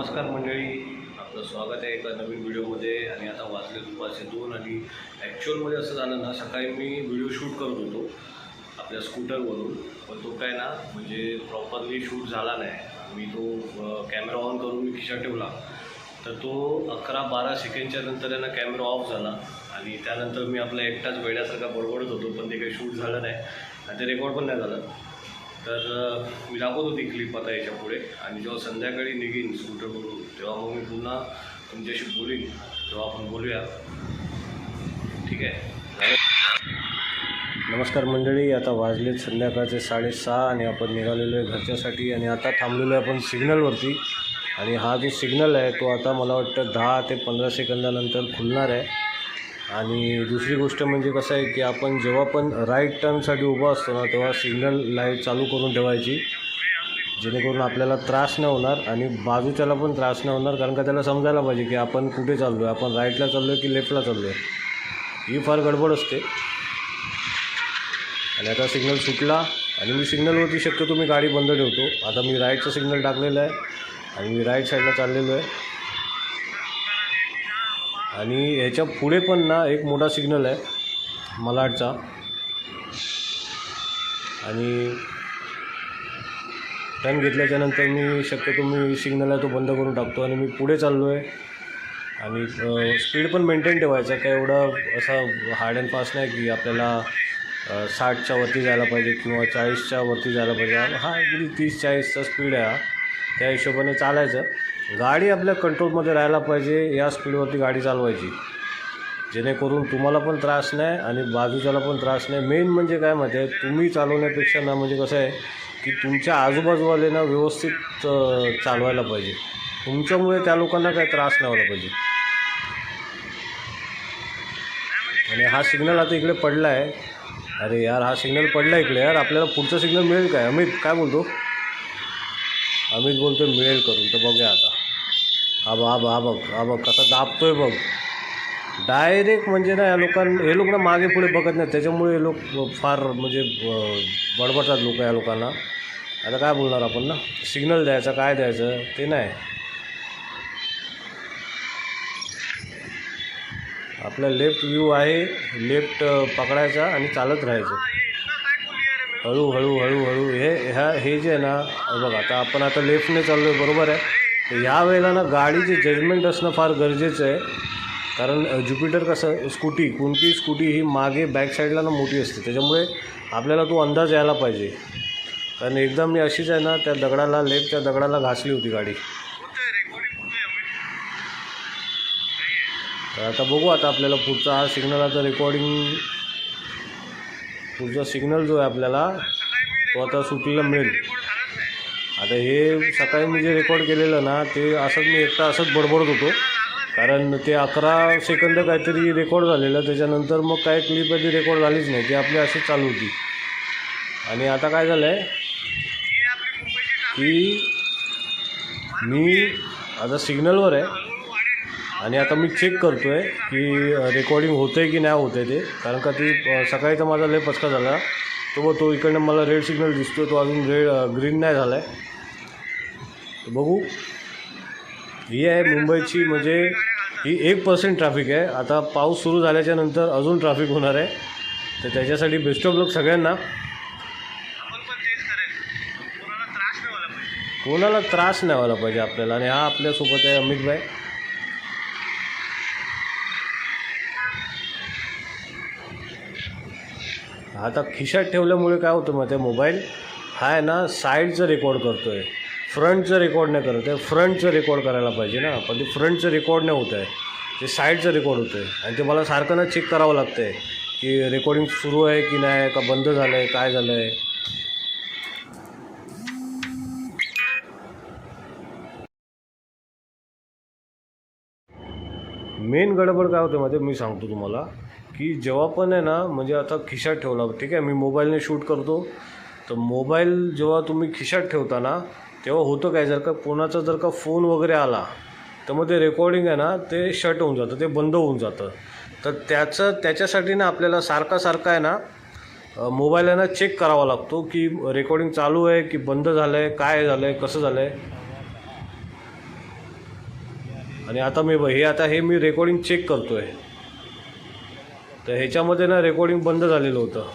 नमस्कार मंडळी, आपलं स्वागत आहे एका नवीन व्हिडिओमध्ये. आणि आता वाजले दुपारचे 2 आणि ॲक्च्युअलमध्ये असं झालं ना, सकाळी मी व्हिडिओ शूट करत होतो आपल्या स्कूटरवरून, पण तो काय ना म्हणजे प्रॉपरली शूट झाला नाही. मी तो कॅमेरा ऑन करून मी खिशात ठेवला, तर तो 11-12 सेकंडच्या नंतर आहे ना कॅमेरा ऑफ झाला. आणि त्यानंतर मी आपला एकटाच वेड्यासारखा बडबडत होतो, पण ते काही शूट झालं नाही आणि ते रेकॉर्ड पण नाही झालं. तर मी दाखवत होती क्लिप आता याच्या पुढे, आणि जेव्हा संध्याकाळी निघीन स्कूटरवरून तेव्हा मग मी पुन्हा तुमच्याशी बोलीन, तेव्हा आपण बोलूया. ठीक आहे. नमस्कार मंडळी, आता वाजलेत संध्याकाळचे 6:30 आणि आपण निघालेलो आहे घरच्यासाठी. आणि आता थांबलेलो आहे आपण सिग्नलवरती. आणि हा जो सिग्नल आहे तो आता मला वाटतं 10 ते 15 सेकंदानंतर खुलणार आहे. आणि दुसरी गोष्ट म्हणजे कसं आहे की आपण जेव्हा पण राईट टर्नसाठी उभा असतो ना, तेव्हा सिग्नल लाईट चालू करून ठेवायची, जेणेकरून आपल्याला त्रास नाही होणार आणि बाजूच्याला पण त्रास नाही होणार. कारण का त्याला समजायला पाहिजे की आपण कुठे चाललो आहे, आपण राईटला चाललो आहे की लेफ्टला चाललो आहे. ही फार गडबड असते. आणि आता सिग्नल सुटला आणि मी सिग्नलवरती शक्यतो मी गाडी बंद ठेवतो. आता मी राईटचा सिग्नल टाकलेला आहे आणि मी राईट साईडला चाललेलो आहे. आणि ह्याच्या पुढे पण ना एक मोठा सिग्नल आहे मलाडचा, आणि टर्न घेतल्याच्यानंतर मी शक्यतो मी सिग्नल आहे तो बंद करून टाकतो आणि मी पुढे चाललो आहे. आणि स्पीड पण मेंटेन ठेवायचा, काय एवढं असं हार्ड अँड फास्ट नाही की आपल्याला 60च्या वरती जायला पाहिजे किंवा 40च्या वरती जायला पाहिजे. हा अगदी 30-40चा स्पीड आहे, त्या हिशोबाने चालायचं. गाडी आपल्या कंट्रोलमध्ये राहायला पाहिजे, या स्पीडवरती गाडी चालवायची, जेणेकरून तुम्हाला पण त्रास नाही आणि बाजूच्याला पण त्रास नाही. मेन म्हणजे काय माहिती आहे, तुम्ही चालवण्यापेक्षा ना म्हणजे कसं आहे की तुमच्या आजूबाजूवाले ना व्यवस्थित चालवायला पाहिजे. तुमच्यामुळे त्या लोकांना काही त्रास नाही व्हायला पाहिजे. आणि हा सिग्नल आता इकडे पडला आहे. अरे यार, हा सिग्नल पडला इकडे यार, आपल्याला पुढचा सिग्नल मिळेल काय? अमित काय बोलतो? अमित बोलतो मिळेल करून. तर बघूया आता. हा बघ कसा दाबतोय बघ डायरेक्ट. म्हणजे ना हे लोक ना मागे पुढे बघत नाहीत, त्याच्यामुळे हे लोक फार म्हणजे बडबडतात लोक या लोकांना. आता काय बोलणार आपण ना, सिग्नल द्यायचा काय द्यायचं ते नाही. आपला लेफ्ट व्ह्यू आहे, लेफ्ट पकडायचा आणि चालत राहायचं हळूहळू हळूहळू. हे जे आहे ना, बघा आता लेफ्टने चाललो आहे, बरोबर आहे. तर ह्या वेळेला ना गाडीचे जजमेंट असणं फार गरजेचं आहे. कारण ज्युपिटर कसं, कोणती स्कूटी ही मागे बॅक साईडला ना मोठी असते, त्याच्यामुळे आपल्याला तो अंदाज यायला पाहिजे. कारण एकदा मी अशीच आहे ना, त्या दगडाला, लेफ्टच्या दगडाला घासली होती गाडी. तर आता बघू, आता आपल्याला पुढचा हा सिग्नल, आता पुढचा सिग्नल जो आहे आपल्याला तो आता सुटलेला मिळेल. आता हे सकाळी मी जे रेकॉर्ड केलेलं ना, ते असंच मी एकटा असंच बडबडत होतो. कारण ते 11 सेकंद काहीतरी रेकॉर्ड झालेलं, त्याच्यानंतर मग काय क्लिप आहे ती रेकॉर्ड झालीच नाही, ती आपली अशीच चालू होती. आणि आता काय झालं आहे की मी आता सिग्नलवर आहे आणि आता मी चेक करतो आहे की रेकॉर्डिंग होतं आहे की नाही होतं आहे ते. कारण का ती सकाळी तर माझा लय पचका झाला. तो इकडनं मला रेड सिग्नल दिसतो, तो अजून ग्रीन नाही झाला आहे. बघू. ही आहे मुंबईची, म्हणजे ही 1% ट्रॅफिक आहे. आता पाऊस सुरू झाल्याच्या नंतर अजून ट्रॅफिक होणार आहे, तर त्याच्यासाठी बेस्ट ऑफ लक सगळ्यांना. कोणाला त्रास नाही व्हायला पाहिजे आपल्याला. आणि हा आपल्यासोबत आहे अमित भाई. आता खिशात ठेवल्यामुळे काय होतं माहिती आहे, मोबाईल हा आहे ना साईडचं रेकॉर्ड करतो आहे, फ्रंटचं रेकॉर्ड नाही करत आहे. फ्रंटचं रेकॉर्ड करायला पाहिजे ना, पण ते फ्रंटचं रेकॉर्ड नाही होत आहे, ते साईडचं रेकॉर्ड होतं आहे. आणि ते मला सारखं ना चेक करावं लागतं आहे की रेकॉर्डिंग सुरू आहे की नाही, का बंद झालं आहे, काय झालं आहे. मेन गडबड काय होतं माहिती आहे, मी सांगतो तुम्हाला की जेव्हा पण आहे ना, म्हणजे आता खिशात ठेवला, ठीक आहे, मी मोबाईलने शूट करतो, तर मोबाईल जेव्हा तुम्ही खिशात ठेवता ना, तेव्हा होतं काय, जर का फोन वगैरे आला तर मग ते रेकॉर्डिंग आहे ना ते शट होऊन जातं, ते बंद होऊन जातं. तर त्याच्यासाठी ना आपल्याला सारखा आहे ना मोबाईल आहे ना चेक करावा लागतो की रेकॉर्डिंग चालू आहे की बंद झालं आहे, काय झालं आहे, कसं झालं आहे. आणि आता मी रेकॉर्डिंग चेक करतो आहे. तर ह्याच्यामध्ये ना रेकॉर्डिंग बंद झालेलं होतं.